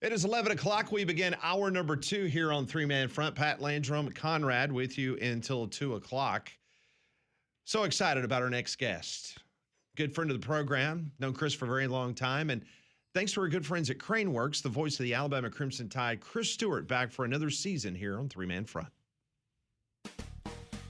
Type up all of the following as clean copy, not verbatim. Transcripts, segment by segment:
It is 11 o'clock. We begin hour number 2 here on Three Man Front. Pat Landrum, Conrad with you until 2 o'clock. So excited about our next guest. Good friend of the program. Known Chris for a very long time. And thanks to our good friends at Craneworks, the voice of the Alabama Crimson Tide, Chris Stewart, back for another season here on Three Man Front.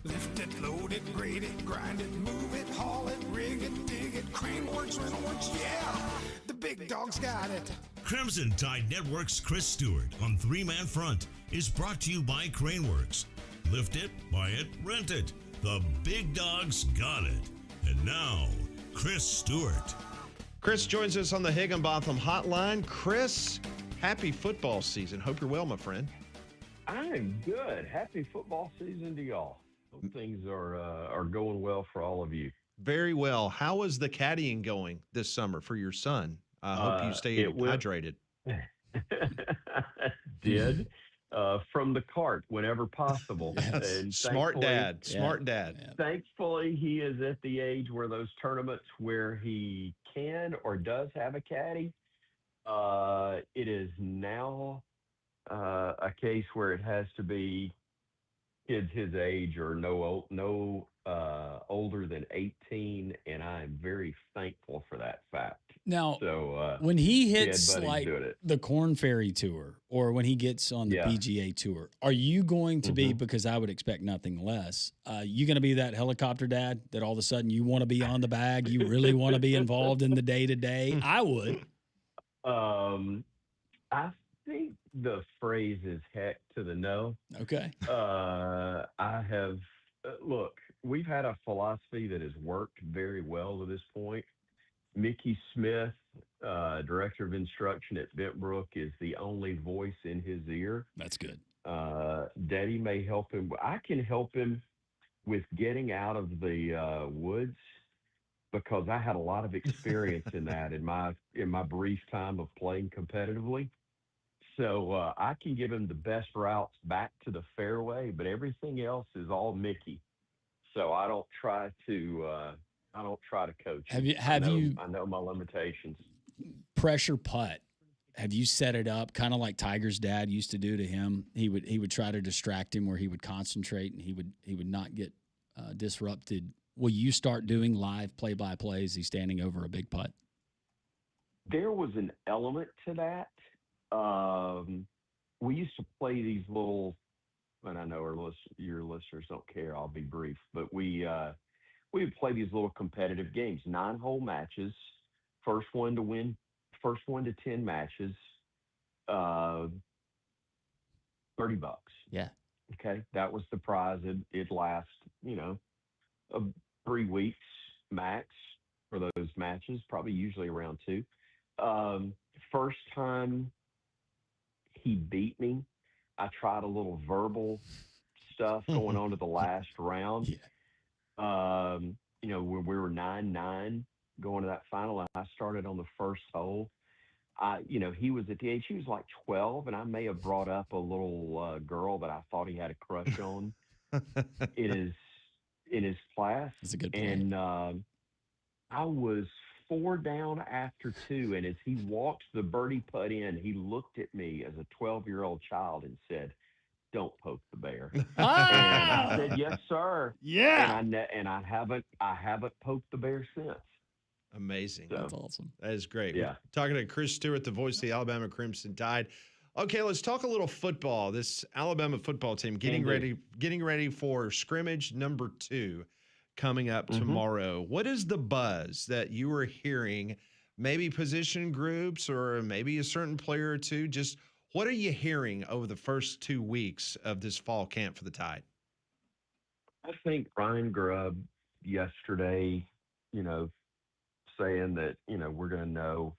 Lift it, load it, grade it, grind it, move it, haul it, rig it, dig it, Craneworks, Rentalworks, yeah! The big dog's got it. Crimson Tide Network's Chris Stewart on Three Man Front is brought to you by Craneworks. Lift it, buy it, rent it. The big dog's got it. And now, Chris Stewart. Chris joins us on the Higginbotham Hotline. Chris, happy football season. Hope you're well, my friend. I'm good. Happy football season to y'all. Hope things are going well for all of you. Very well. How is the caddying going this summer for your son? I hope you stay hydrated. Did from the cart whenever possible. Yes. And Smart dad. Smart dad. Thankfully, he is at the age where those tournaments where he can or does have a caddy, it is now a case where it has to be kids his age or no older than 18, and I'm very thankful for that fact. Now, so when he hits like the Corn Ferry Tour or when he gets on the PGA Tour, are you going to be, because I would expect nothing less, you going to be that helicopter dad that all of a sudden you want to be on the bag, you really want to be involved in the day-to-day? I would. I think the phrase is heck to the no. Okay. I have, look, we've had a philosophy that has worked very well to this point. Mickey Smith, director of instruction at Bentbrook, is the only voice in his ear. That's good. Daddy may help him. I can help him with getting out of the woods because I had a lot of experience in that in my brief time of playing competitively. So I can give him the best routes back to the fairway, but everything else is all Mickey. So I don't try to coach. I know my limitations. Pressure putt. Have you set it up kind of like Tiger's dad used to do to him? He would try to distract him where he would concentrate and he would not get disrupted. Will you start doing live play-by-play as he's standing over a big putt? There was an element to that. We used to play these little, and I know your listeners don't care, I'll be brief, but we would play these little competitive games, 9-hole matches, first one to 10 matches, $30. Yeah. Okay. That was the prize. It'd last, 3 weeks max for those matches, probably usually around 2. First time he beat me, I tried a little verbal stuff going on to the last round. Yeah. When we were 9-9 going to that final, and I started on the first hole. He was at the age, he was like 12, and I may have brought up a little girl that I thought he had a crush on in his class. That's a good point. And I was 4 down after 2, and as he walked the birdie putt in, he looked at me as a 12-year-old child and said, "Don't poke the bear." And I said, "Yes, sir." Yeah. And I haven't poked the bear since. Amazing. So, that's awesome. That is great. Yeah. We're talking to Chris Stewart, the voice of the Alabama Crimson Tide. Okay, let's talk a little football. This Alabama football team getting ready for scrimmage number 2 coming up tomorrow. What is the buzz that you are hearing? Maybe position groups or maybe a certain player or two. Just what are you hearing over the first 2 weeks of this fall camp for the Tide? I think Ryan Grubb yesterday, saying that, we're going to know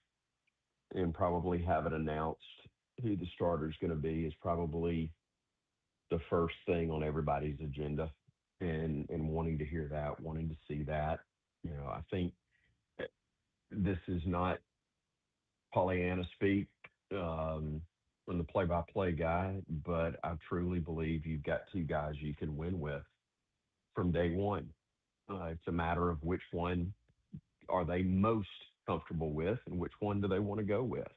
and probably have it announced who the starter is going to be is probably the first thing on everybody's agenda, and wanting to hear that, wanting to see that. I think this is not Pollyanna speak from the play-by-play guy, but I truly believe you've got 2 guys you can win with from day one. It's a matter of which one are they most comfortable with and which one do they want to go with.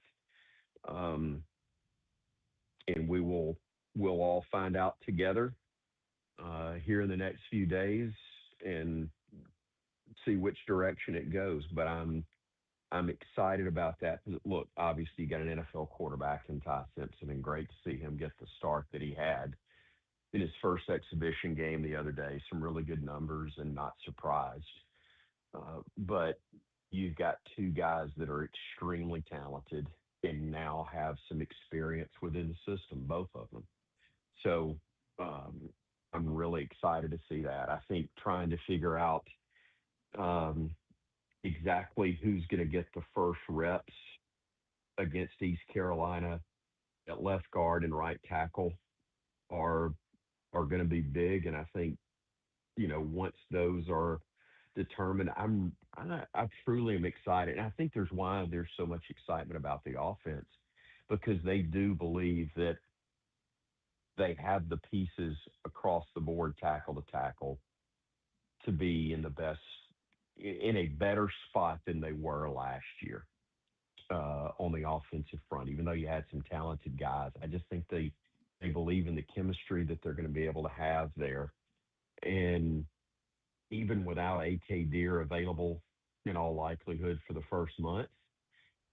we'll all find out together here in the next few days and see which direction it goes. But I'm excited about that. Look, obviously you got an NFL quarterback in Ty Simpson, and great to see him get the start that he had in his first exhibition game the other day. Some really good numbers, and not surprised. But you've got two guys that are extremely talented and now have some experience within the system, both of them. So um, I'm really excited to see that. I think trying to figure out um, exactly who's going to get the first reps against East Carolina at left guard and right tackle are going to be big. And I think, once those are determined, I truly am excited. And I think there's why there's so much excitement about the offense, because they do believe that they have the pieces across the board, tackle to tackle, to be in a better spot than they were last year on the offensive front. Even though you had some talented guys, I just think they believe in the chemistry that they're going to be able to have there. And even without AK Deer available in all likelihood for the first month,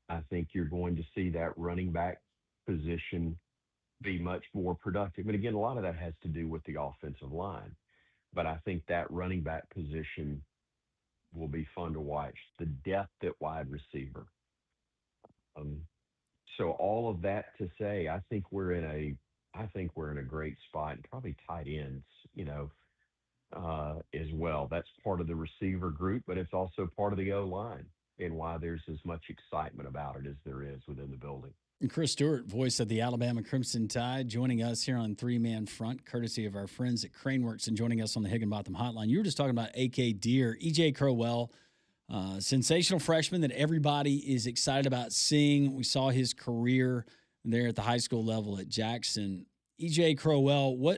I think you're going to see that running back position be much more productive. And again, a lot of that has to do with the offensive line. But I think that running back position will be fun to watch. The depth at wide receiver. Um, so all of that to say, I think we're in a great spot, and probably tight ends, as well. That's part of the receiver group, but it's also part of the O line, and why there's as much excitement about it as there is within the building. And Chris Stewart, voice of the Alabama Crimson Tide, joining us here on Three Man Front, courtesy of our friends at Craneworks, and joining us on the Higginbotham Hotline. You were just talking about AK Deer, EJ Crowell, sensational freshman that everybody is excited about seeing. We saw his career there at the high school level at Jackson. EJ Crowell, I'm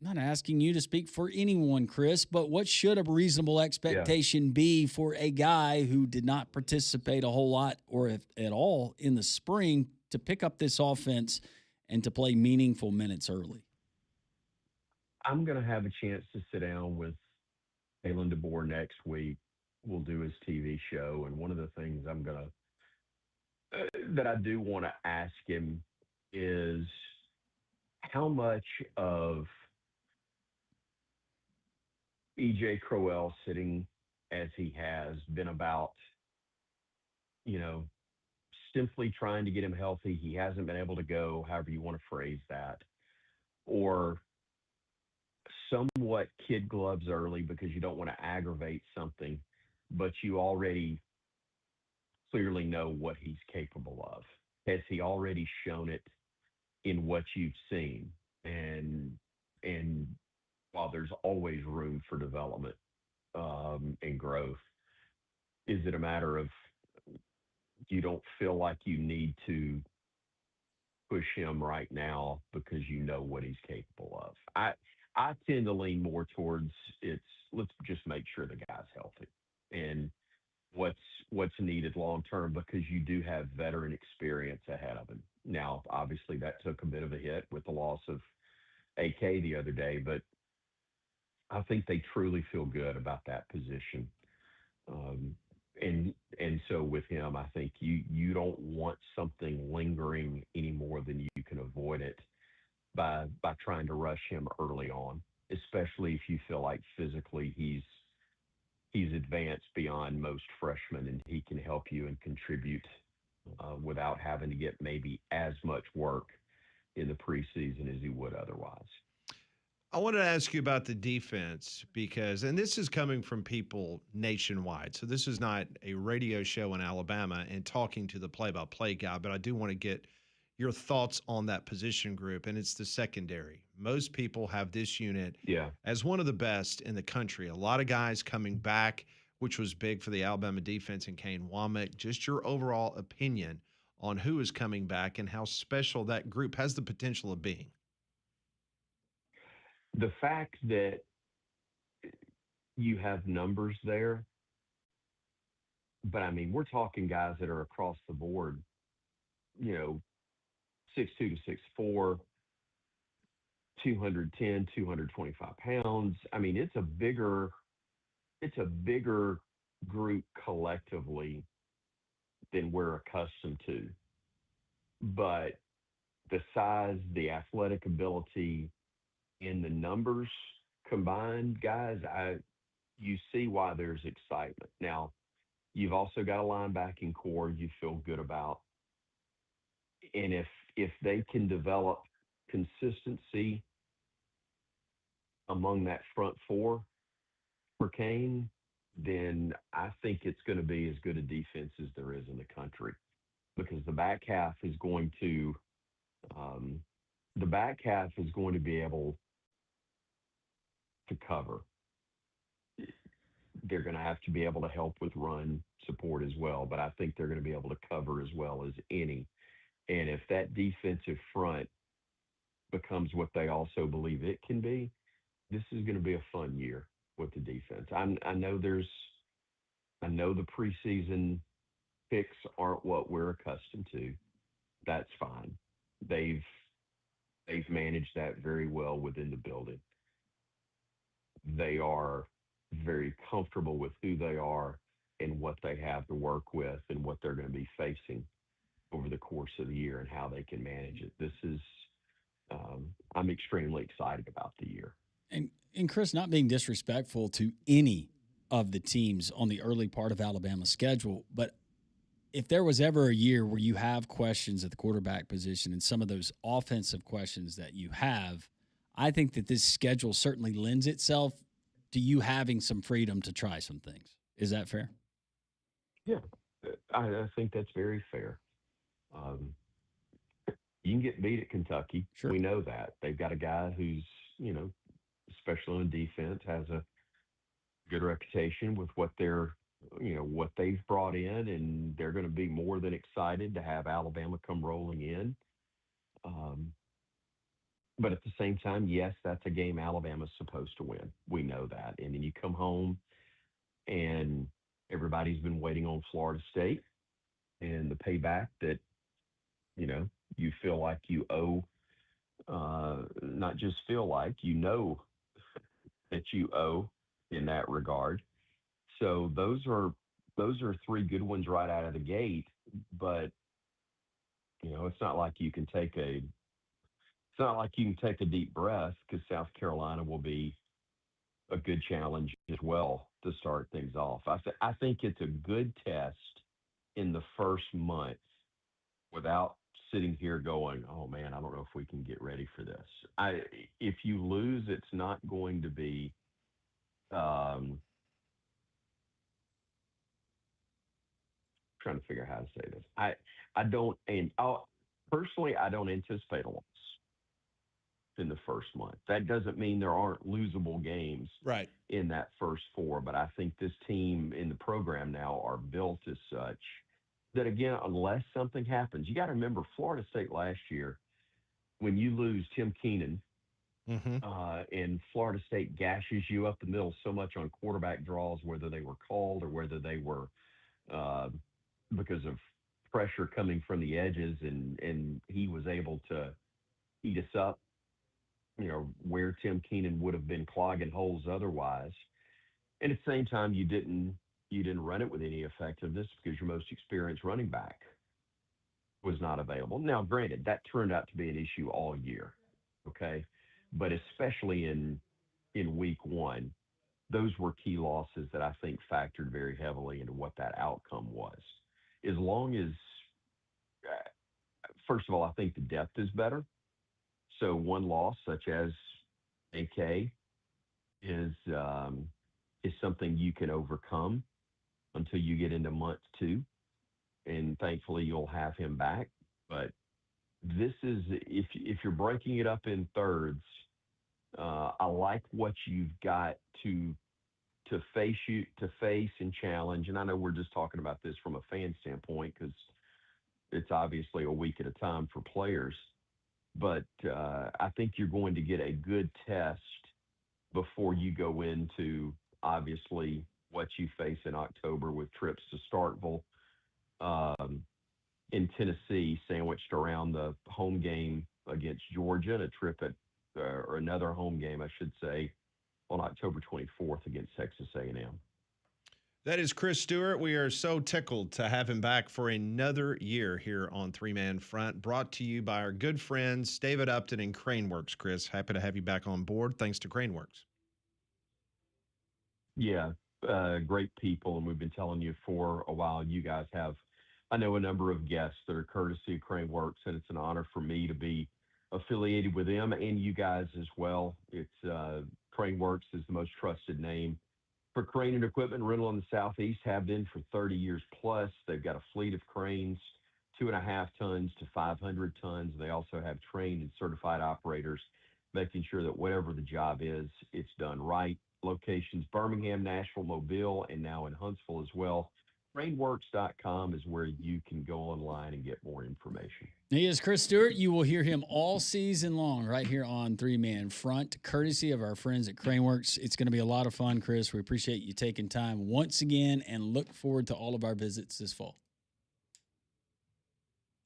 not asking you to speak for anyone, Chris, but what should a reasonable expectation be for a guy who did not participate a whole lot or if at all in the spring to pick up this offense and to play meaningful minutes early? I'm going to have a chance to sit down with Kalen DeBoer next week. We'll do his TV show, and one of the things that I do want to ask him is how much of EJ Crowell sitting as he has been about, you know, simply trying to get him healthy. He hasn't been able to go, however you want to phrase that, or somewhat kid gloves early because you don't want to aggravate something, but you already clearly know what he's capable of. Has he already shown it in what you've seen? And while there's always room for development and growth, is it a matter of you don't feel like you need to push him right now because you know what he's capable of? I tend to lean more towards let's just make sure the guy's healthy and what's needed long term, because you do have veteran experience ahead of him. Now, obviously, that took a bit of a hit with the loss of AK the other day, but I think they truly feel good about that position. Um, and so with him, I think you don't want something lingering any more than you can avoid it by trying to rush him early on, especially if you feel like physically he's advanced beyond most freshmen and he can help you and contribute without having to get maybe as much work in the preseason as he would otherwise. I wanted to ask you about the defense and this is coming from people nationwide. So this is not a radio show in Alabama and talking to the play-by-play guy, but I do want to get your thoughts on that position group, and it's the secondary. Most people have this unit as one of the best in the country. A lot of guys coming back, which was big for the Alabama defense, and Kane Womack. Just your overall opinion on who is coming back and how special that group has the potential of being. The fact that you have numbers there, but I mean, we're talking guys that are across the board, 6'2" to 6'4", 210, 225 pounds. I mean, it's a bigger group collectively than we're accustomed to. But the size, the athletic ability, and the numbers combined, guys, you see why there's excitement. Now, you've also got a linebacking core you feel good about, and if they can develop consistency among that front four for Kane, then I think it's going to be as good a defense as there is in the country because um, the back half is going to be able to cover. They're going to have to be able to help with run support as well, but I think they're going to be able to cover as well as any. And if that defensive front becomes what they also believe it can be, this is going to be a fun year with the defense. I know the preseason picks aren't what we're accustomed to. That's fine. They've they've managed that very well within the building. They are very comfortable with who they are and what they have to work with and what they're going to be facing over the course of the year and how they can manage it. I'm extremely excited about the year. And Chris, not being disrespectful to any of the teams on the early part of Alabama's schedule, but if there was ever a year where you have questions at the quarterback position and some of those offensive questions that you have, I think that this schedule certainly lends itself to you having some freedom to try some things. Is that fair? Yeah, I think that's very fair. Um, you can get beat at Kentucky. Sure. We know that. They've got a guy who's, especially on defense, has a good reputation with what they've brought in, and they're going to be more than excited to have Alabama come rolling in. Um, but at the same time, yes, that's a game Alabama's supposed to win. We know that. And then you come home, and everybody's been waiting on Florida State and the payback that you feel like you owe. Not just feel like that you owe in that regard. So those are three good ones right out of the gate. But it's not like you can take a deep breath because South Carolina will be a good challenge as well to start things off. I think it's a good test in the first month without sitting here going, "Oh man, I don't know if we can get ready for this." If you lose, it's not going to be. Um, Trying to figure out how to say this. I don't, and personally, I don't anticipate a loss in the first month. That doesn't mean there aren't losable games Right. in that first four, but I think this team in the program now are built as such that, again, unless something happens, you got to remember Florida State last year, when you lose Tim Keenan Mm-hmm. and Florida State gashes you up the middle so much on quarterback draws, whether they were called or whether they were uh, because of pressure coming from the edges, and he was able to eat us up, where Tim Keenan would have been clogging holes otherwise. And at the same time, you didn't run it with any effectiveness because your most experienced running back was not available. Now, granted, that turned out to be an issue all year, okay? But especially in week one, those were key losses that I think factored very heavily into what that outcome was. As long as, first of all, I think the depth is better. So one loss, such as AK, is is something you can overcome until you get into month two, and thankfully you'll have him back. But this is if you're breaking it up in thirds, I like what you've got to face and challenge. And I know we're just talking about this from a fan standpoint because it's obviously a week at a time for players. But I think you're going to get a good test before you go into obviously what you face in October with trips to Starkville um, in Tennessee, sandwiched around the home game against Georgia and a trip or another home game, I should say, on October 24th against Texas A&M. That is Chris Stewart. We are so tickled to have him back for another year here on Three Man Front, brought to you by our good friends David Upton and Craneworks. Chris, happy to have you back on board. Thanks to Craneworks. Yeah, great people, and we've been telling you for a while. You guys have, I know, a number of guests that are courtesy of Craneworks, and it's an honor for me to be affiliated with them and you guys as well. It's Craneworks is the most trusted name for crane and equipment rental in the Southeast, have been for 30 years plus. They've got a fleet of cranes, 2.5 tons to 500 tons. They also have trained and certified operators, making sure that whatever the job is, it's done right. Locations: Birmingham, Nashville, Mobile, and now in Huntsville as well. Craneworks.com is where you can go online and get more information. He is Chris Stewart. You will hear him all season long right here on Three Man Front, courtesy of our friends at Craneworks. It's going to be a lot of fun, Chris. We appreciate you taking time once again and look forward to all of our visits this fall.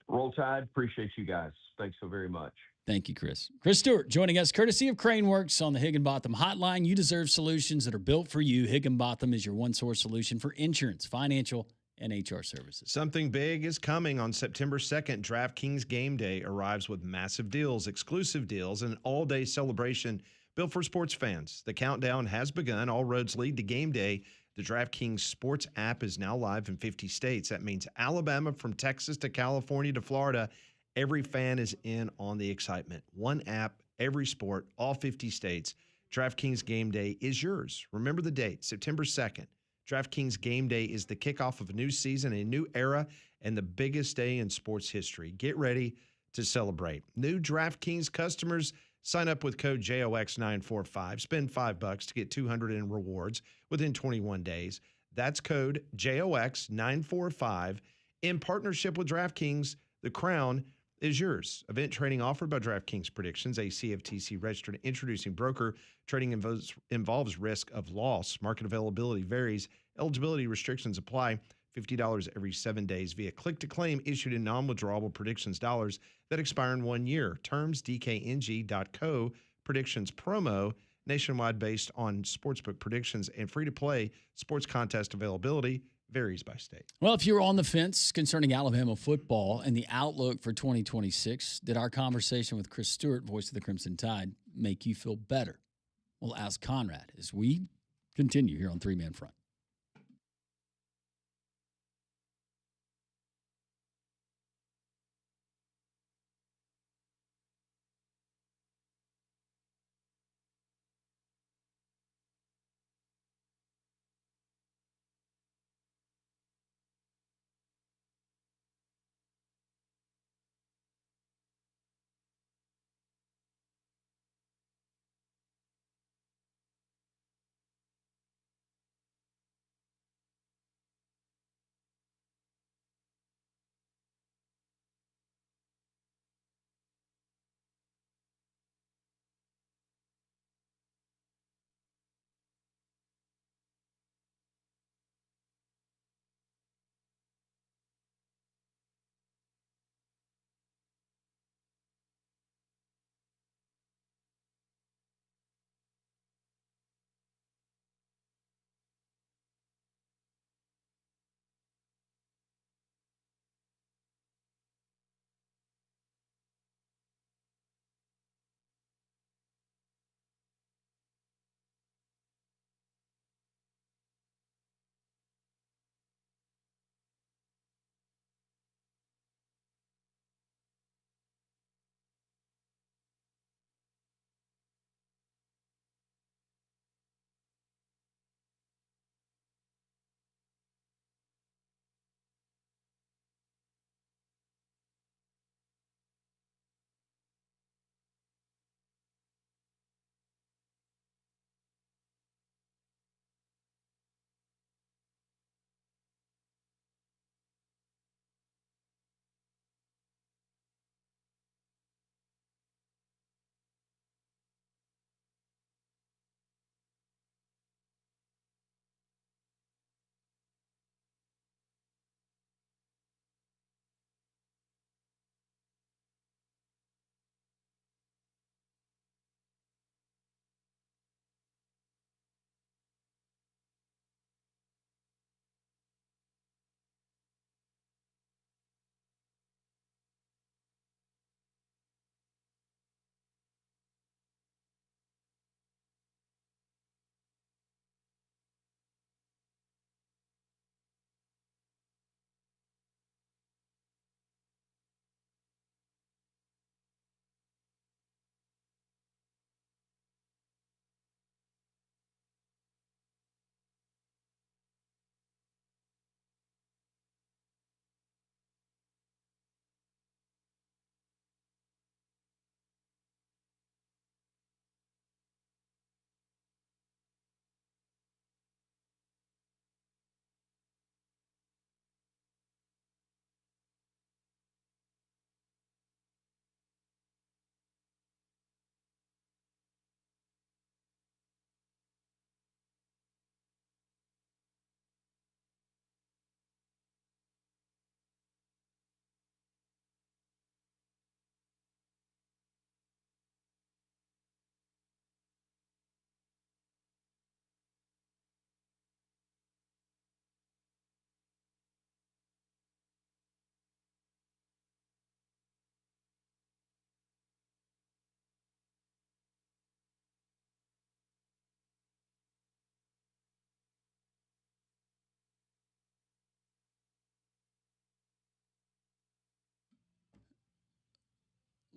Roll Tide. Appreciate you guys. Thanks so very much. Thank you, Chris. Chris Stewart joining us, courtesy of Craneworks on the Higginbotham Hotline. You deserve solutions that are built for you. Higginbotham is your one-source solution for insurance, financial, and HR services. Something big is coming on September 2nd. DraftKings Game Day arrives with massive deals, exclusive deals, and an all-day celebration built for sports fans. The countdown has begun. All roads lead to Game Day. The DraftKings Sports app is now live in 50 states. That means Alabama, from Texas to California to Florida. Every fan is in on the excitement. One app, every sport, all 50 states. DraftKings Game Day is yours. Remember the date, September 2nd. DraftKings Game Day is the kickoff of a new season, a new era, and the biggest day in sports history. Get ready to celebrate. New DraftKings customers, sign up with code JOX945. Spend $5 to get $200 in rewards within 21 days. That's code JOX945. In partnership with DraftKings, the crown is yours. Event trading offered by DraftKings Predictions, a CFTC registered introducing broker. Trading involves risk of loss. Market availability varies. Eligibility restrictions apply. $50 every 7 days via click-to-claim, issued in non-withdrawable predictions dollars that expire in 1 year. Terms: DKNG.co. Predictions promo. Nationwide, based on sportsbook predictions, and free-to-play sports contest availability varies by state. Well, if you're on the fence concerning Alabama football and the outlook for 2026, did our conversation with Chris Stewart, voice of the Crimson Tide, make you feel better? We'll ask Conrad as we continue here on Three Man Front.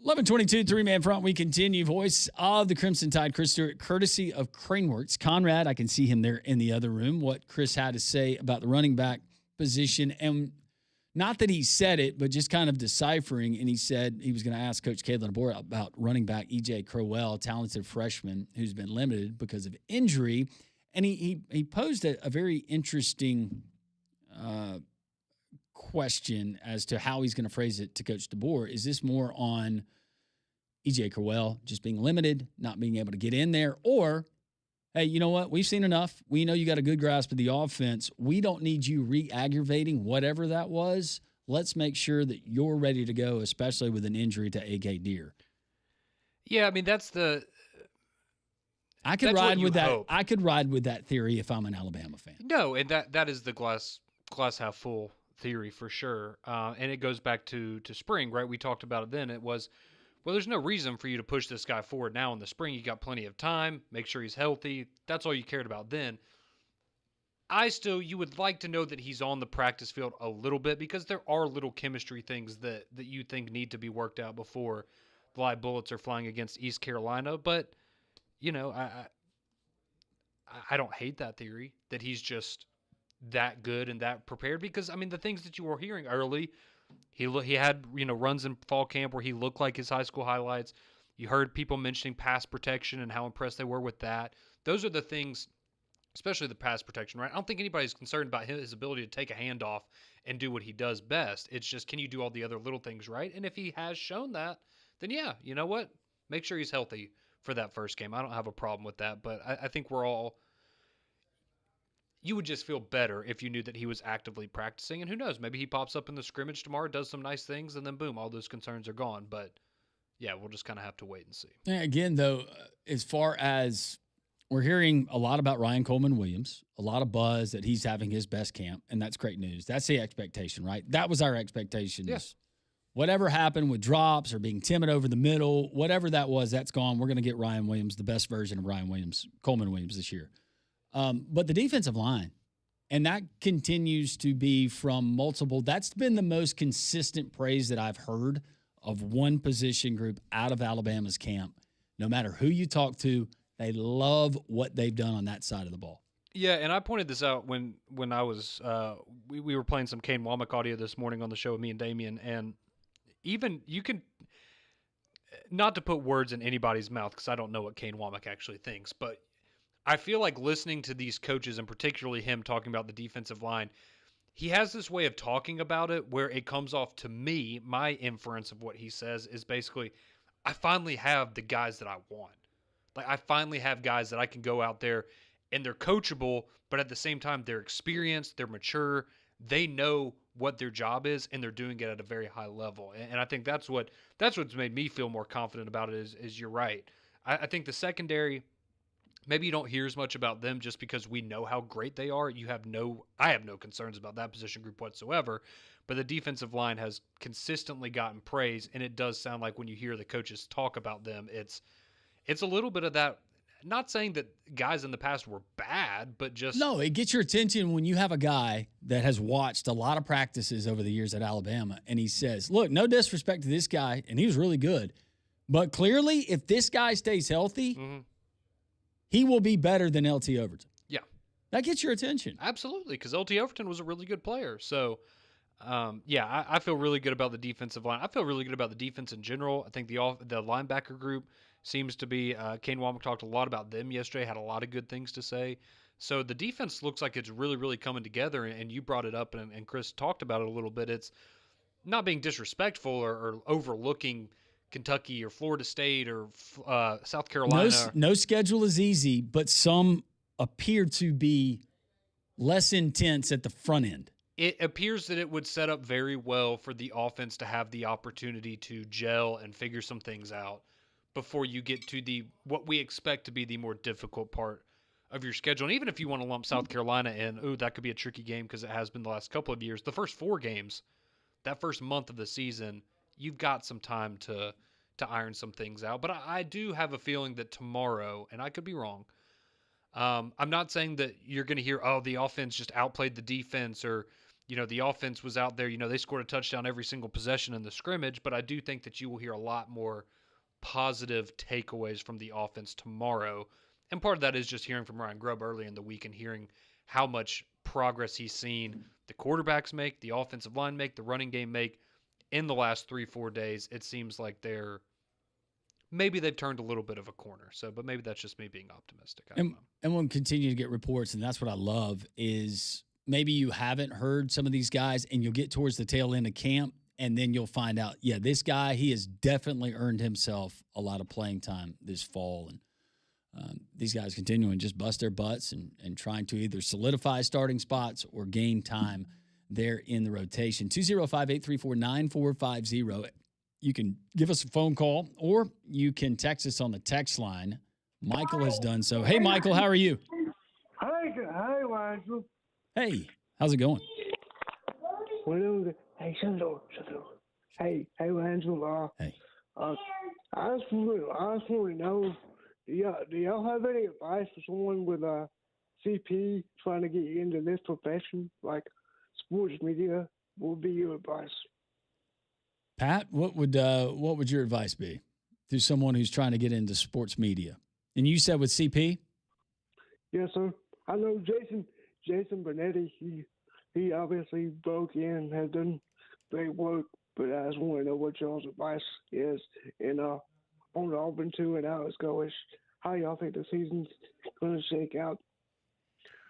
11:22, three-man front. We continue. Voice of the Crimson Tide, Chris Stewart, courtesy of Craneworks. Conrad, I can see him there in the other room. What Chris had to say about the running back position, and not that he said it, but just kind of deciphering. And he said he was going to ask Coach Caitlin DeBoer about running back E.J. Crowell, talented freshman who's been limited because of injury. And he posed a very interesting question as to how he's going to phrase it to Coach DeBoer. Is this more on E.J. Crowell just being limited, not being able to get in there, or, hey, you know what? We've seen enough. We know you got a good grasp of the offense. We don't need you re-aggravating whatever that was. Let's make sure that you're ready to go, especially with an injury to A.K. Deer. Yeah, I mean, that's I could ride with that. Hope. I could ride with that theory if I'm an Alabama fan. No, and that is the glass half full theory for sure. And it goes back to spring, right? We talked about it then. It was, well, there's no reason for you to push this guy forward now in the spring. You got plenty of time. Make sure he's healthy. That's all you cared about then. You would like to know that he's on the practice field a little bit, because there are little chemistry things that you think need to be worked out before the live bullets are flying against East Carolina. But, you know, I don't hate that theory that he's just that good and that prepared, because, I mean, the things that you were hearing early, he had, runs in fall camp where he looked like his high school highlights. You heard people mentioning pass protection and how impressed they were with that. Those are the things, especially the pass protection, right? I don't think anybody's concerned about his ability to take a handoff and do what he does best. It's just, can you do all the other little things right? And if he has shown that, then yeah, you know what? Make sure he's healthy for that first game. I don't have a problem with that, but I think you would just feel better if you knew that he was actively practicing. And who knows, maybe he pops up in the scrimmage tomorrow, does some nice things, and then boom, all those concerns are gone. But yeah, we'll just kind of have to wait and see. Again, though, as far as we're hearing a lot about Ryan Coleman Williams, a lot of buzz that he's having his best camp, and that's great news. That's the expectation, right? That was our expectations. Yes. Whatever happened with drops or being timid over the middle, whatever that was, that's gone. We're going to get Ryan Williams, the best version of Coleman Williams this year. But the defensive line, and that continues to be from multiple. That's been the most consistent praise that I've heard of one position group out of Alabama's camp. No matter who you talk to, they love what they've done on that side of the ball. Yeah, and I pointed this out when I was we were playing some Kane Womack audio this morning on the show with me and Damien, and even you can, not to put words in anybody's mouth because I don't know what Kane Womack actually thinks, but I feel like listening to these coaches, and particularly him talking about the defensive line, he has this way of talking about it where it comes off to me, my inference of what he says is basically, I finally have the guys that I want. Like, I finally have guys that I can go out there and they're coachable, but at the same time, they're experienced, they're mature, they know what their job is, and they're doing it at a very high level. And I think that's what's made me feel more confident about it is you're right. I think the secondary, maybe you don't hear as much about them just because we know how great they are. I have no concerns about that position group whatsoever, but the defensive line has consistently gotten praise, and it does sound like when you hear the coaches talk about them, it's a little bit of that. Not saying that guys in the past were bad, but just... No, it gets your attention when you have a guy that has watched a lot of practices over the years at Alabama, and he says, look, no disrespect to this guy, and he was really good, but clearly if this guy stays healthy, he will be better than L.T. Overton. Yeah. That gets your attention. Absolutely, because L.T. Overton was a really good player. So, I feel really good about the defensive line. I feel really good about the defense in general. I think the linebacker group seems to be Kane Womack talked a lot about them yesterday, had a lot of good things to say. So the defense looks like it's really, really coming together, and you brought it up, and Chris talked about it a little bit. It's not being disrespectful or overlooking Kentucky or Florida State or South Carolina. No schedule is easy, but some appear to be less intense at the front end. It appears that it would set up very well for the offense to have the opportunity to gel and figure some things out before you get to what we expect to be the more difficult part of your schedule. And even if you want to lump South Carolina in, that could be a tricky game because it has been the last couple of years. The first 4 games, that first month of the season, you've got some time to iron some things out. But I do have a feeling that tomorrow, and I could be wrong, I'm not saying that you're going to hear, the offense just outplayed the defense or the offense was out there. They scored a touchdown every single possession in the scrimmage, but I do think that you will hear a lot more positive takeaways from the offense tomorrow. And part of that is just hearing from Ryan Grubb early in the week and hearing how much progress he's seen the quarterbacks make, the offensive line make, the running game make in the last 3-4 days. It seems like maybe they've turned a little bit of a corner. But maybe that's just me being optimistic. I don't know. And we'll continue to get reports, and that's what I love is maybe you haven't heard some of these guys, and you'll get towards the tail end of camp, and then you'll find out, yeah, this guy, he has definitely earned himself a lot of playing time this fall. And these guys continuing just bust their butts and trying to either solidify starting spots or gain time there in the rotation. 205-834-9450. You can give us a phone call or you can text us on the text line. Michael has done so. Hey, Michael, how are you? Hi, Michael. Hey, how's it going? Hey, shut up. Hey, Angela. Hey. I just want to know, do y'all have any advice for someone with a CP trying to get you into this profession, like sports media? What would be your advice? Pat, what would your advice be to someone who's trying to get into sports media? And you said with CP? Yes, sir. I know Jason Benetti. He obviously broke in, has done great work, but I just want to know what y'all's advice is. And on Auburn too, and how it's going. How y'all think the season's going to shake out?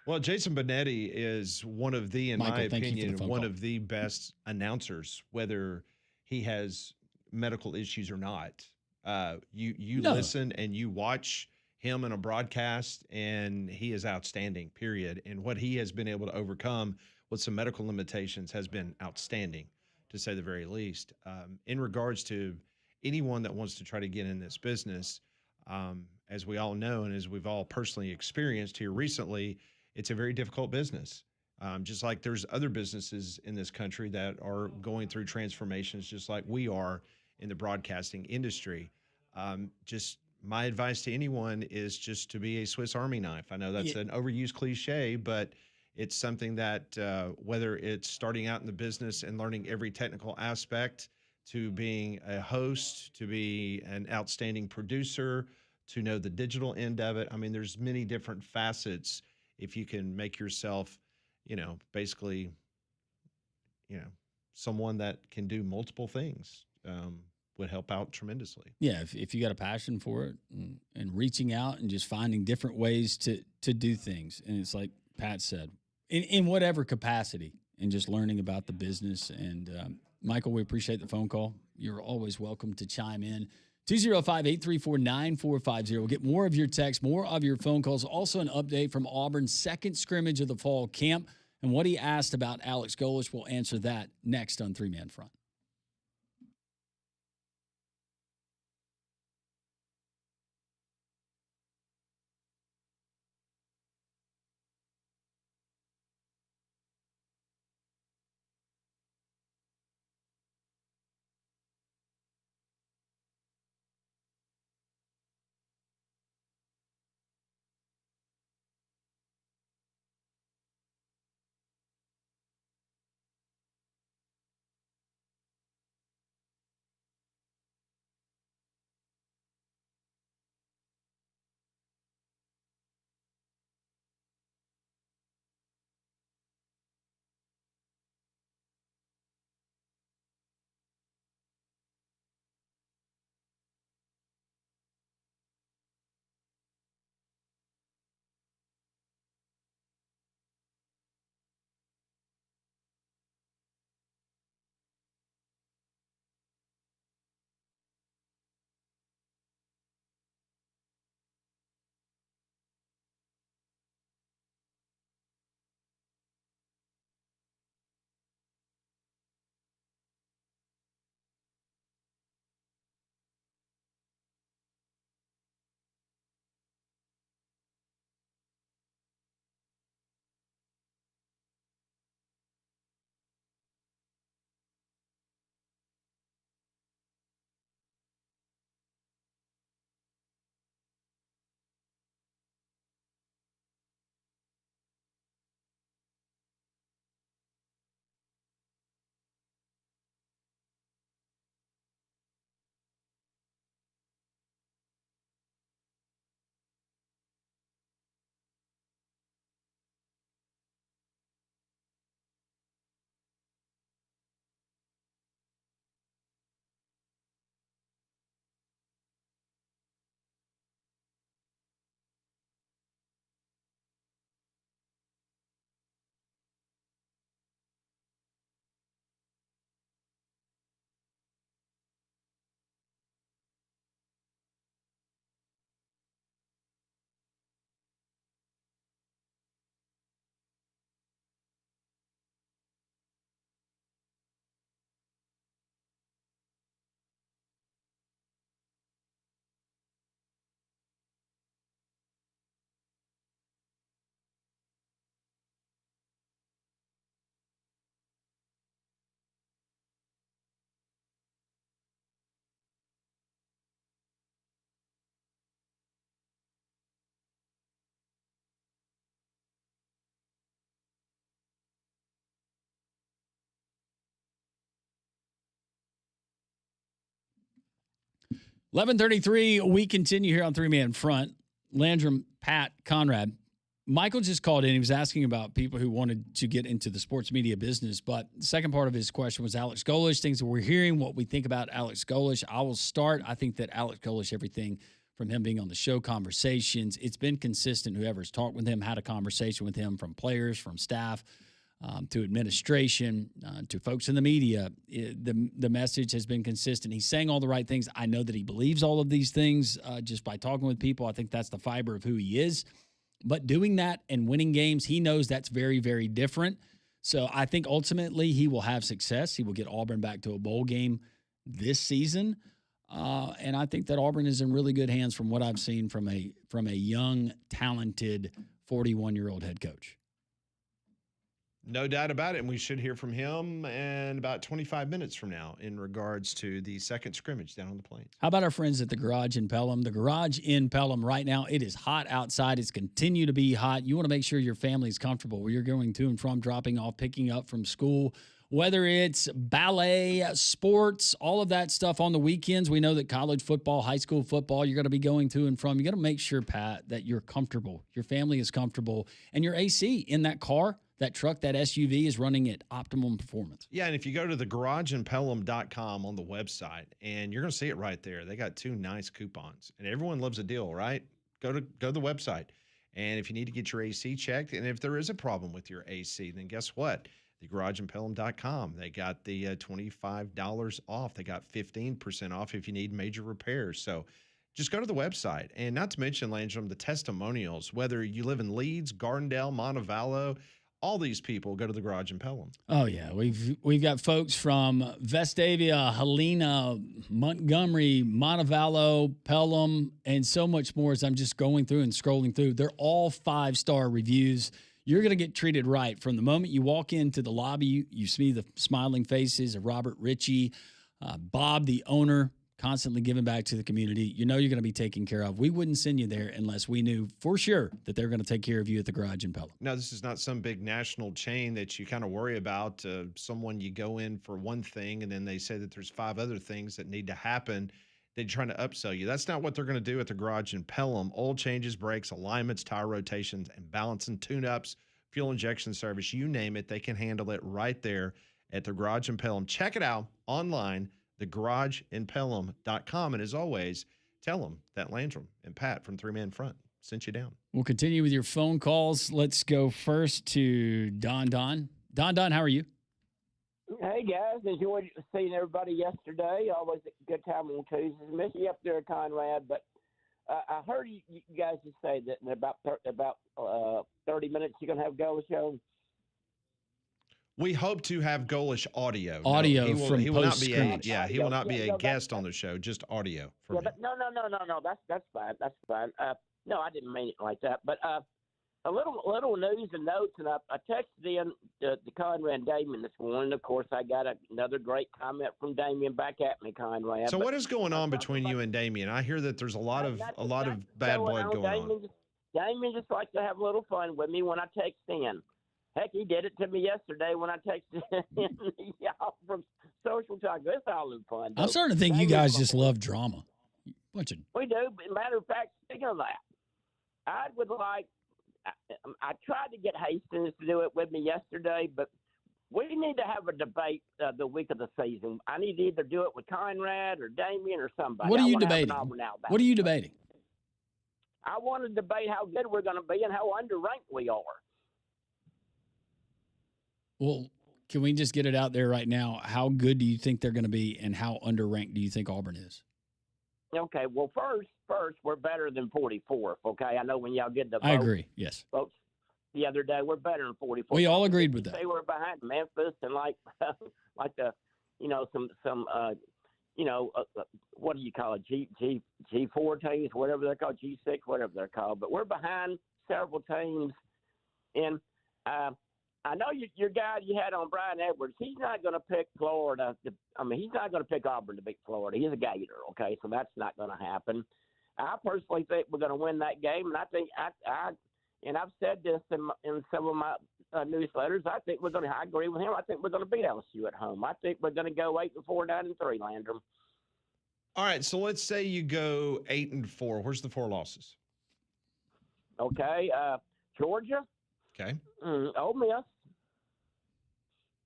Well, Jason Benetti is one of the, in Michael, my thank you for opinion, the phone one call. of the best announcers, whether he has medical issues or not. You No. listen and you watch him in a broadcast, and he is outstanding, period. And what he has been able to overcome with some medical limitations has been outstanding, to say the very least. In regards to anyone that wants to try to get in this business, as we all know and as we've all personally experienced here recently, it's a very difficult business. Just like there's other businesses in this country that are going through transformations, just like we are in the broadcasting industry. Just my advice to anyone is just to be a Swiss Army knife. I know that's an overused cliche, but it's something that whether it's starting out in the business and learning every technical aspect, to being a host, to be an outstanding producer, to know the digital end of it. I mean, there's many different facets. If you can make yourself, basically, someone that can do multiple things, would help out tremendously. Yeah, if you got a passion for it and reaching out and just finding different ways to do things. And it's like Pat said, in whatever capacity, and just learning about the business. And Michael, we appreciate the phone call. You're always welcome to chime in. 205-834-9450. We'll get more of your texts, more of your phone calls. Also an update from Auburn's second scrimmage of the fall camp and what he asked about Alex Golesh. We'll answer that next on Three Man Front. 11:33. We continue here on Three Man Front. Landrum, Pat, Conrad. Michael just called in. He was asking about people who wanted to get into the sports media business. But the second part of his question was Alex Golesh, things that we're hearing, what we think about Alex Golesh. I will start. I think that Alex Golesh, everything from him being on the show, conversations, it's been consistent. Whoever's talked with him, had a conversation with him, from players, from staff, to administration, to folks in the media. The message has been consistent. He's saying all the right things. I know that he believes all of these things just by talking with people. I think that's the fiber of who he is. But doing that and winning games, he knows that's very, very different. So I think ultimately he will have success. He will get Auburn back to a bowl game this season. And I think that Auburn is in really good hands from what I've seen from a young, talented 41-year-old head coach. No doubt about it. And we should hear from him in about 25 minutes from now in regards to the second scrimmage down on the Plains. How about our friends at the Garage in Pelham? The Garage in Pelham right now, it is hot outside. It's continue to be hot. You want to make sure your family is comfortable where you're going to and from, dropping off, picking up from school, whether it's ballet, sports, all of that stuff on the weekends. We know that college football, high school football, you're going to be going to and from. You got to make sure, Pat, that you're comfortable, your family is comfortable, and your AC in that car, that truck, that SUV is running at optimum performance. Yeah, and if you go to thegarageandpelham.com on the website, and you're going to see it right there. They got 2 nice coupons, and everyone loves a deal, right? Go to the website, and if you need to get your AC checked, and if there is a problem with your AC, then guess what? Thegarageandpelham.com. They got the $25 off. They got 15% off if you need major repairs. So just go to the website. And not to mention, Landrum, the testimonials, whether you live in Leeds, Gardendale, Montevallo, all these people go to the Garage in Pelham. Oh, yeah. We've got folks from Vestavia, Helena, Montgomery, Montevallo, Pelham, and so much more as I'm just going through and scrolling through. They're all 5-star reviews. You're going to get treated right. From the moment you walk into the lobby, you see the smiling faces of Robert Ritchie, Bob, the owner, constantly giving back to the community. You know you're going to be taken care of. We wouldn't send you there unless we knew for sure that they're going to take care of you at the Garage in Pelham. No, this is not some big national chain that you kind of worry about. Someone you go in for one thing, and then they say that there's 5 other things that need to happen. They're trying to upsell you. That's not what they're going to do at the Garage in Pelham. Oil changes, brakes, alignments, tire rotations, and balancing tune-ups, fuel injection service, you name it, they can handle it right there at the Garage in Pelham. Check it out online, thegarageandpelham.com. And as always, tell them that Landrum and Pat from 3 Man Front sent you down. We'll continue with your phone calls. Let's go first to Don. Don, how are you? Hey, guys. Enjoyed seeing everybody yesterday. Always a good time on Tuesdays. Miss you up there, Conrad. But I heard you guys just say that in about 30 minutes you're going to have Golesh show. We hope to have Golesh audio. Audio he will not be post-scrimmage. he will not be a guest on the show, just audio from him. But no. That's fine. That's fine. No, I didn't mean it like that. But a little news and notes, and I texted in to Conrad and Damien this morning. Of course, I got another great comment from Damien back at me, Conrad. So what is going on between you and Damien? I hear that there's a lot of bad blood going on. Damien just likes to have a little fun with me when I text in. Heck, he did it to me yesterday when I texted in y'all from Social Talk. It's all in fun. I'm starting to think you guys just love drama. We do. But matter of fact, speaking of that, I tried to get Hastings to do it with me yesterday, but we need to have a debate the week of the season. I need to either do it with Conrad or Damien or somebody. What are you debating? What are you debating? I want to debate how good we're going to be and how underranked we are. Well, can we just get it out there right now? How good do you think they're going to be, and how underranked do you think Auburn is? Okay, well, first, we're better than 44th, okay? I know when y'all get the vote, I agree, yes. Votes the other day, we're better than 44th. We all agreed with that. They were behind Memphis and like what do you call it, G4 teams, whatever they're called, G6, whatever they're called. But we're behind several teams, and I know your guy you had on, Brian Edwards, he's not going to pick Florida. He's not going to pick Auburn to beat Florida. He's a Gator, okay? So that's not going to happen. I personally think we're going to win that game, and I think and I've said this in some of my newsletters. I agree with him. I think we're going to beat LSU at home. I think we're going to go 8-4, 9-3, Landrum. All right, so let's say you go 8-4. Where's the 4 losses? Okay, Georgia, Okay. Ole Miss,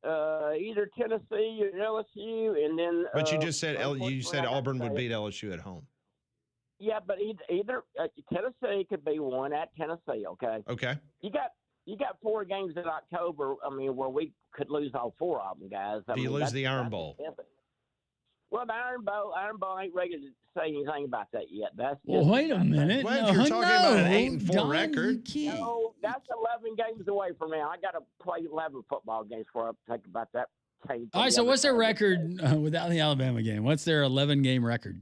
either Tennessee or LSU, and then. But you just said unfortunately, you said I gotta Auburn would say beat LSU at home. Yeah, but either Tennessee could be one at Tennessee. Okay. Okay. You got 4 games in October. I mean, where we could lose all 4 of them, guys. Do you lose the Iron Bowl? Well, the Iron Bowl ain't ready to say anything about that yet. That's Well, just, wait a minute. Well, no, if you're talking about an no, 8-4 Don, record. you can't. no, that's 11 games away from now. I got to play 11 football games before I think about that. All right, so what's their record without the Alabama game? What's their 11-game record?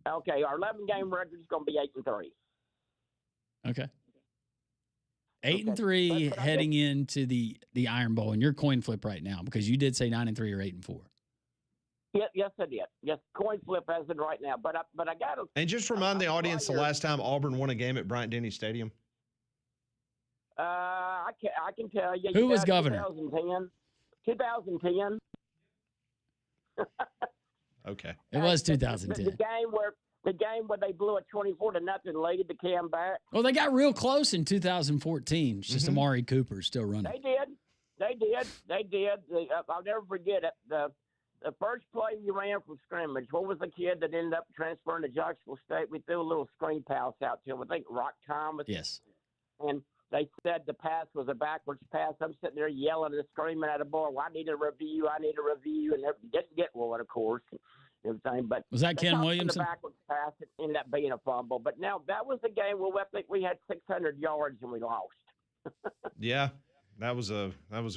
Okay, our 11-game record is going to be 8-3. Okay. 8-3 But I heading into the Iron Bowl, and your coin flip right now because you did say 9-3 or 8-4. Yes, I did. Yes, coin flip as in right now. But I got to. And just remind the audience the last time Auburn won a game at Bryant-Denny Stadium. I can tell you. Who was governor? 2010. Okay. It was 2010. The game where they blew a 24-0 lead to come back. Well, they got real close in 2014. It's just Amari Cooper still running. They did. I'll never forget it. The first play you ran from scrimmage, what was the kid that ended up transferring to Jacksonville State? We threw a little screen pass out to him. I think Rock Thomas. Yes. And they said the pass was a backwards pass. I'm sitting there yelling and screaming at a boy, well, I need a review, and didn't get one, of course, and everything. But Was that Ken the Williamson? backwards pass, it ended up being a fumble. But now that was the game where I think we had 600 yards and we lost. Yeah, that was a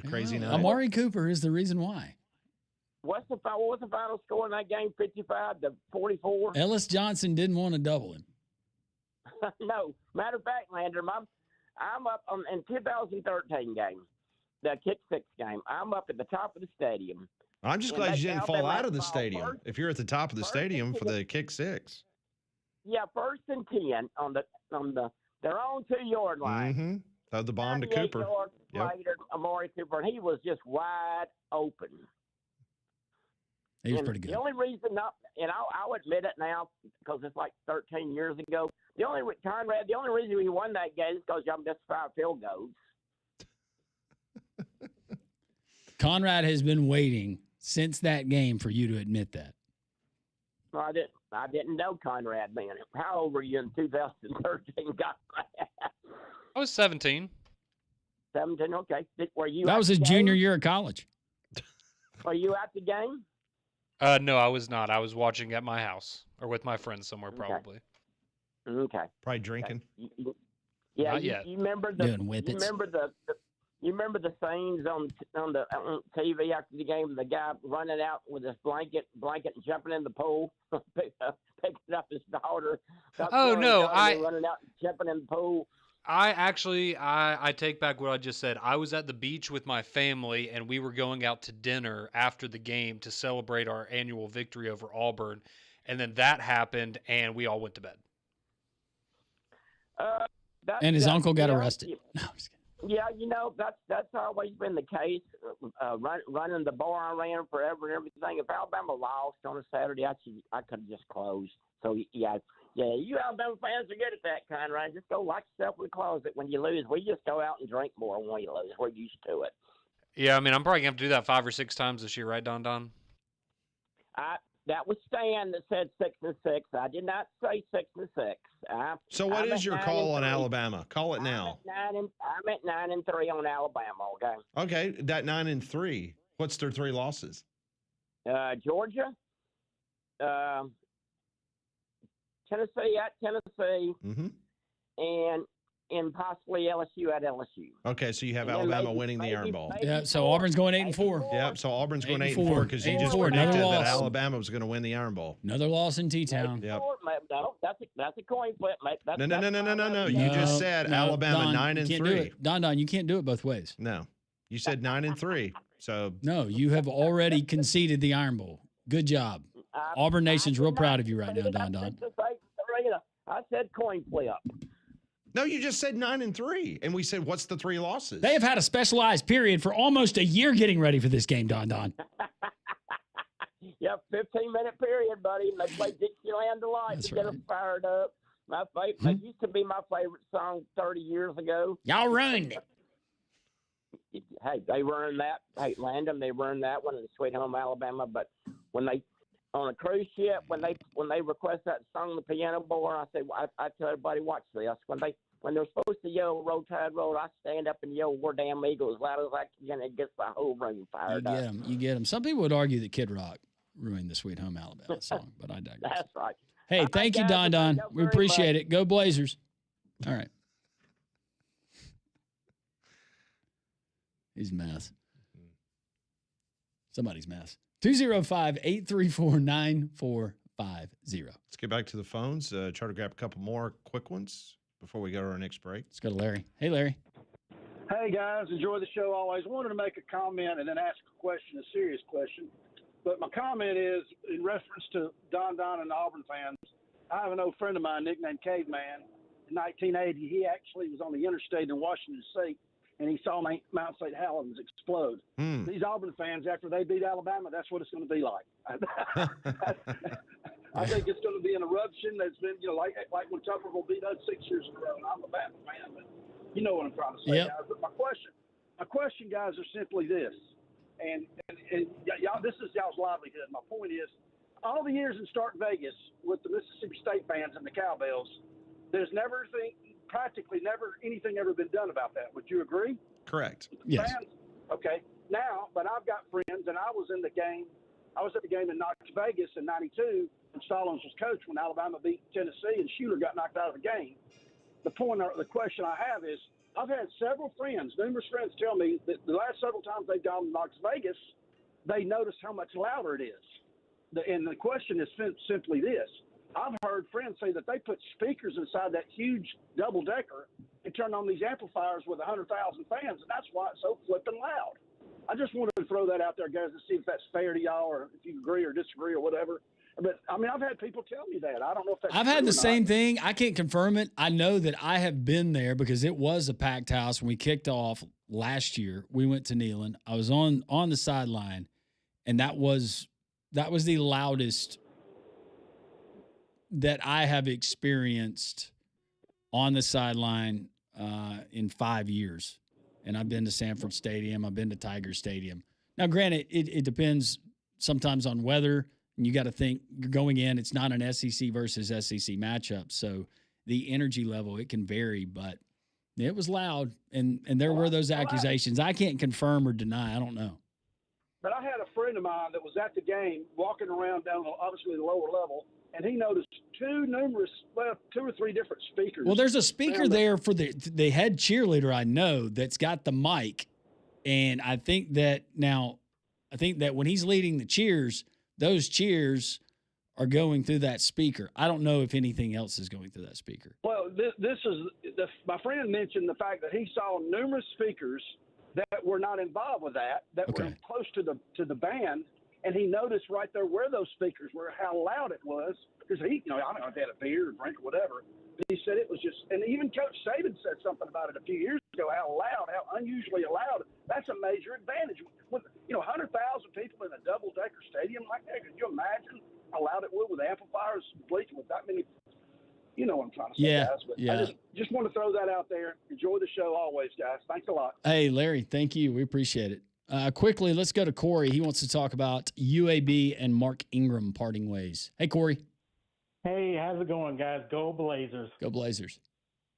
crazy night. Amari Cooper is the reason why. What was the final score in that game? 55-44. Ellis Johnson didn't want to double him. No, matter of fact, Landrum, I'm up in 2013 game, the kick 6 game. I'm up at the top of the stadium. I'm just glad you didn't fall out of the stadium. If you're at the top of the stadium for the kick 6. Yeah, 1st and 10 on their own 2-yard line. Mm-hmm. Throw the bomb to Cooper. Later, Amari Cooper, and he was just wide open. He was pretty good. The only reason, I'll admit it now because it's like 13 years ago. Conrad, the only reason we won that game is because y'all missed 5 field goals. Conrad has been waiting since that game for you to admit that. Well, I didn't know Conrad, man. How old were you in 2013, Conrad? I was 17. 17, okay. Were you? That was his junior year of college. Were you at the game? No, I was not. I was watching at my house or with my friends somewhere, probably. Okay. Probably drinking. Yeah, Not yet. You remember you remember the scenes on TV after the game, the guy running out with his blanket and jumping in the pool, picking up his daughter. Oh no, running out and jumping in the pool. I take back what I just said. I was at the beach with my family, and we were going out to dinner after the game to celebrate our annual victory over Auburn, and then that happened, and we all went to bed. And his uncle got arrested. No, I'm just kidding. Yeah, that's always been the case. Running the bar I ran forever and everything. If Alabama lost on a Saturday, I could have just closed. So yeah, you Alabama fans are good at that, Conrad. Just go lock yourself in the closet when you lose. We just go out and drink more when we lose. We're used to it. Yeah, I mean, I'm probably gonna have to do that 5 or 6 times this year, right, Don? That was Stan that said 6-6. I did not say 6-6. So what is your call on Alabama? Call it now. I'm at 9-3 on Alabama. Okay. Okay, that 9-3. What's their 3 losses? Georgia, Tennessee at Tennessee, and possibly LSU at LSU. Okay, so you have Alabama winning the Iron Bowl. Yeah, so Auburn's going 8-4. Yep, so Auburn's going 8-4 because you just 8-4, predicted another that loss. Alabama was going to win the Iron Bowl. Another loss in T-Town. Yep. No, that's a coin flip, mate. No. You just said Alabama Don, 9-3. Don, you can't do it both ways. No, you said 9-3. So no, you have already conceded the Iron Bowl. Good job. Auburn Nation's real proud of you right now, Don. I said coin flip. no, you just said 9-3, and we said what's the 3 losses? They have had a specialized period for almost a year getting ready for this game, Don. Yep. 15-minute period, buddy. And they played Dixieland Delight to get us fired up. That used to be my favorite song 30 years ago. Y'all ruined it. Hey, they ruined that. Hey, Landon, they ruined that one in Sweet Home Alabama. But when they on a cruise ship, when they request that song, the piano boy, I say, I tell everybody, watch this. When they're supposed to yell "Roll Tide Roll," I stand up and yell "War Damn Eagle" as loud as I can. It gets the whole room fired up. You get them. Some people would argue that Kid Rock ruined the Sweet Home Alabama song, but I digress. That's right. Hey, thank you, Don. We appreciate it. Go Blazers. All right. He's a mess. Somebody's mess. 205-834-9450. Let's get back to the phones. Try to grab a couple more quick ones before we go to our next break. Let's go to Larry. Hey, Larry. Hey, guys. Enjoy the show always. Wanted to make a comment and then ask a question, a serious question. But my comment is in reference to Don and the Auburn fans. I have an old friend of mine nicknamed Caveman. In 1980, he actually was on the interstate in Washington State, and he saw Mount St. Helens explode. These Auburn fans, after they beat Alabama, that's what it's going to be like. I think it's going to be an eruption that's been, like when Tuberville beat us 6 years in a row. And I'm a Bama fan, but you know what I'm trying to say, guys. But my question, guys, are simply this. And y'all, this is y'all's livelihood. My point is, all the years in Start Vegas with the Mississippi State fans and the Cowbells, there's practically never anything ever been done about that. Would you agree? Correct. Yes. Fans? Okay. Now, but I've got friends, and I was at the game in Knox Vegas in '92 when Stallings was coach when Alabama beat Tennessee and Schuler got knocked out of the game. The question I have is, I've had numerous friends tell me that the last several times they've gone to Knox Vegas, they noticed how much louder it is. And the question is simply this. I've heard friends say that they put speakers inside that huge double-decker and turn on these amplifiers with 100,000 fans, and that's why it's so flipping loud. I just wanted to throw that out there, guys, to see if that's fair to y'all or if you agree or disagree or whatever. But, I mean, I've had people tell me that. I don't know if that's I've had the same thing. I can't confirm it. I know that I have been there because it was a packed house when we kicked off last year. We went to Neyland. I was on the sideline, and that was the loudest that I have experienced on the sideline in 5 years. And I've been to Sanford Stadium. I've been to Tiger Stadium. Now, granted, it depends sometimes on weather. And you got to think you're going in. It's not an SEC versus SEC matchup. So the energy level, it can vary. But it was loud. And there were those accusations. I can't confirm or deny. I don't know. But I had a friend of mine that was at the game walking around down, obviously, the lower level, and he noticed two or three different speakers. Well, there's a speaker there for the head cheerleader I know that's got the mic. And I think that when he's leading the cheers, those cheers are going through that speaker. I don't know if anything else is going through that speaker. Well, my friend mentioned the fact that he saw numerous speakers that were not involved with that were close to the band, and he noticed right there where those speakers were, how loud it was, because I don't know if they had a beer or drink or whatever. But he said it was just, and even Coach Saban said something about it a few years ago, how unusually loud. That's a major advantage. With 100,000 people in a double-decker stadium like that, could you imagine how loud it would with amplifiers bleating with that many? You know what I'm trying to say, guys. But I just want to throw that out there. Enjoy the show always, guys. Thanks a lot. Hey, Larry, thank you. We appreciate it. Quickly, let's go to Corey. He wants to talk about UAB and Mark Ingram parting ways. Hey, Corey. Hey, how's it going, guys? Go Blazers. Go Blazers.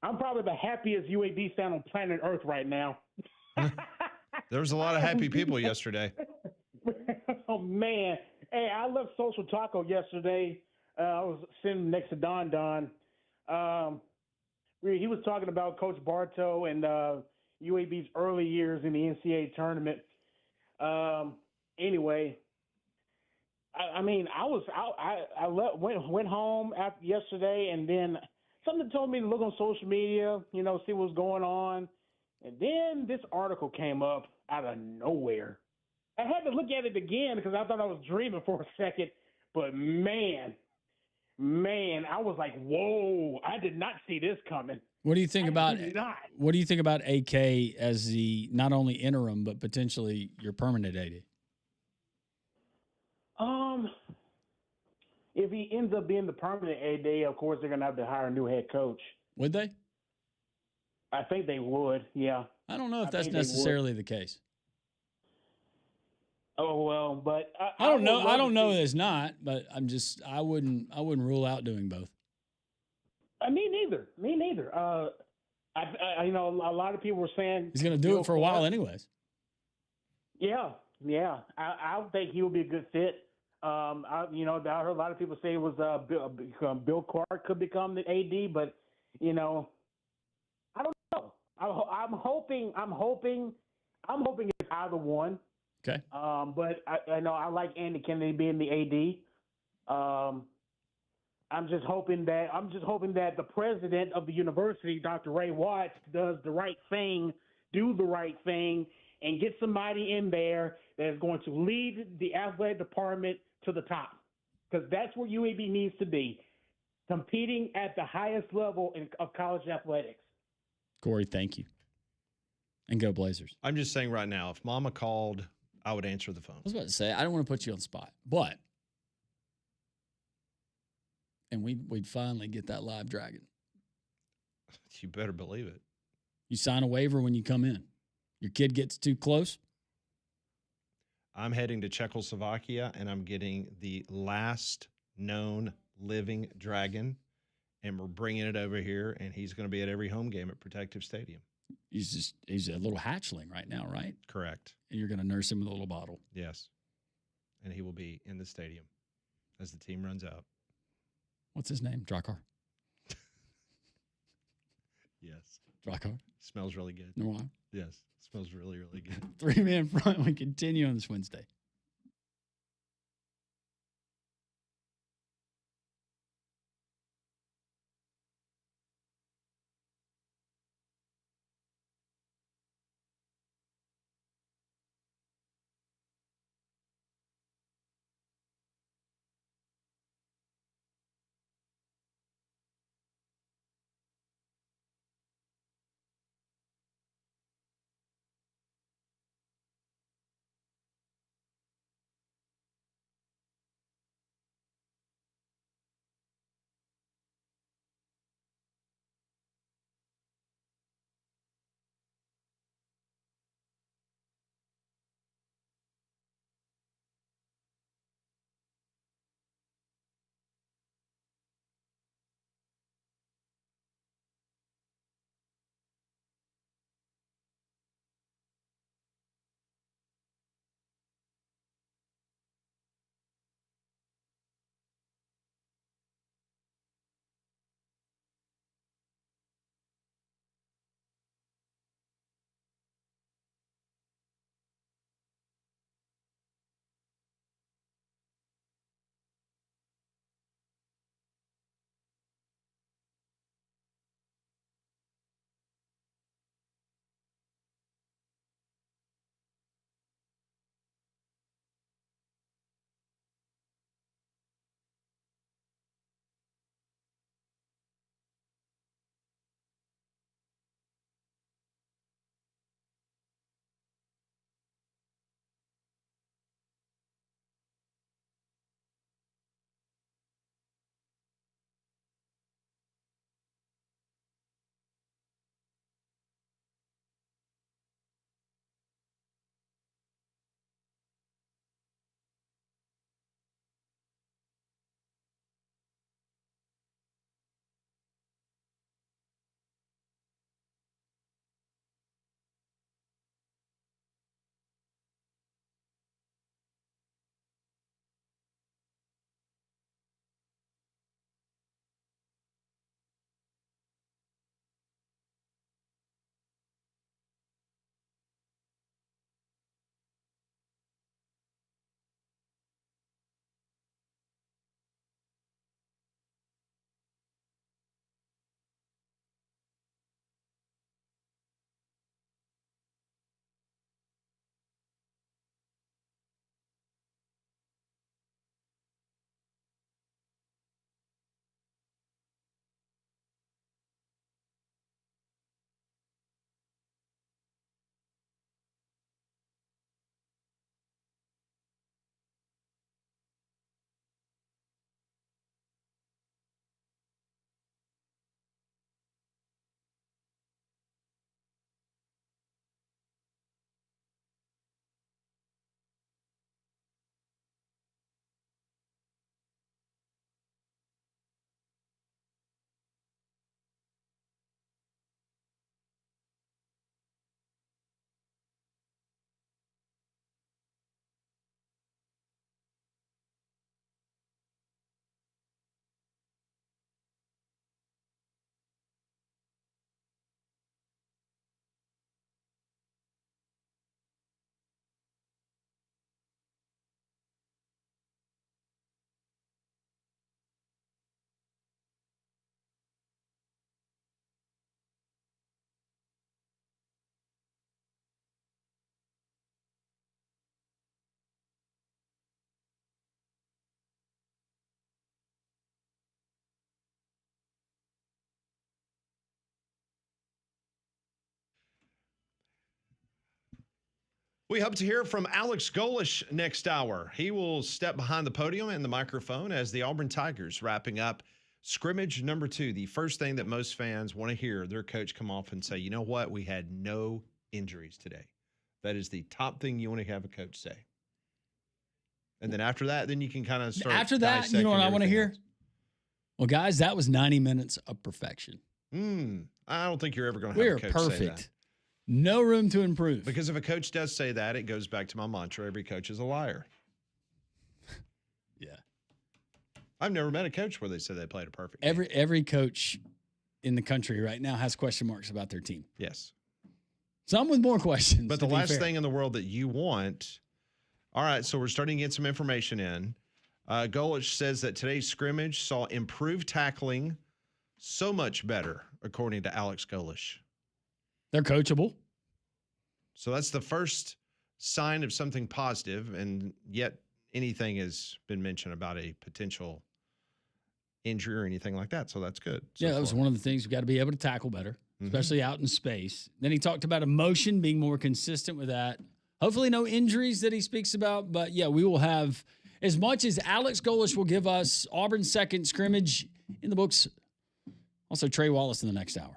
I'm probably the happiest UAB fan on planet Earth right now. There was a lot of happy people yesterday. Oh, man. Hey, I left Social Taco yesterday. I was sitting next to Don. He was talking about Coach Bartow and UAB's early years in the NCAA tournament. Anyway, I went home after yesterday, and then something told me to look on social media, see what's going on. And then this article came up out of nowhere. I had to look at it again because I thought I was dreaming for a second. But man, I was like, whoa, I did not see this coming. What do you think about AK as the not only interim but potentially your permanent AD? if he ends up being the permanent AD, of course they're going to have to hire a new head coach. Would they? I think they would. Yeah. I don't know if I that's think they would. necessarily the case. Oh well, but I don't know. would I love don't to know see- that it's not, but I wouldn't rule out doing both. Me neither. Me neither. I know a lot of people were saying He's going to do Bill it for a while Clark. anyways. Yeah. I think he would be a good fit. I heard a lot of people say it was Bill Clark could become the AD, but I don't know. I'm hoping it's either one. Okay. But I know I like Andy Kennedy being the AD. I'm just hoping that the president of the university, Dr. Ray Watts, does the right thing, and get somebody in there that is going to lead the athletic department to the top, because that's where UAB needs to be, competing at the highest level of college athletics. Corey, thank you. And go Blazers. I'm just saying right now, if Mama called, I would answer the phone. I was about to say, I don't want to put you on the spot, but and we'd finally get that live dragon. You better believe it. You sign a waiver when you come in. Your kid gets too close. I'm heading to Czechoslovakia, and I'm getting the last known living dragon, and we're bringing it over here, and he's going to be at every home game at Protective Stadium. He's a little hatchling right now, right? Correct. And you're going to nurse him with a little bottle. Yes. And he will be in the stadium as the team runs out. What's his name? Drakkar. Yes. Drakkar. Smells really good. Noir. Yes. Smells really, really good. 3-man front. We continue on this Wednesday. We hope to hear from Alex Golish next hour. He will step behind the podium and the microphone as the Auburn Tigers wrapping up scrimmage number 2. The first thing that most fans want to hear their coach come off and say, you know what? We had no injuries today. That is the top thing you want to have a coach say. And then after that, then you can kind of start. After that, you know what I want to hear? Well, guys, that was 90 minutes of perfection. I don't think you're ever going to have a coach perfect. say that. No room to improve. Because if a coach does say that, it goes back to my mantra, every coach is a liar. Yeah. I've never met a coach where they said they played a perfect game. Every coach in the country right now has question marks about their team. Yes. Some with more questions. But the last thing in the world that you want, all right, so we're starting to get some information in. Golish says that today's scrimmage saw improved tackling so much better, according to Alex Golish. They're coachable. So that's the first sign of something positive, and yet anything has been mentioned about a potential injury or anything like that. So that's good. Yeah, that was one of the things. We've got to be able to tackle better, especially out in space. Then he talked about emotion, being more consistent with that. Hopefully no injuries that he speaks about. But, yeah, we will have as much as Alex Golish will give us Auburn's second scrimmage in the books. Also, Trey Wallace in the next hour.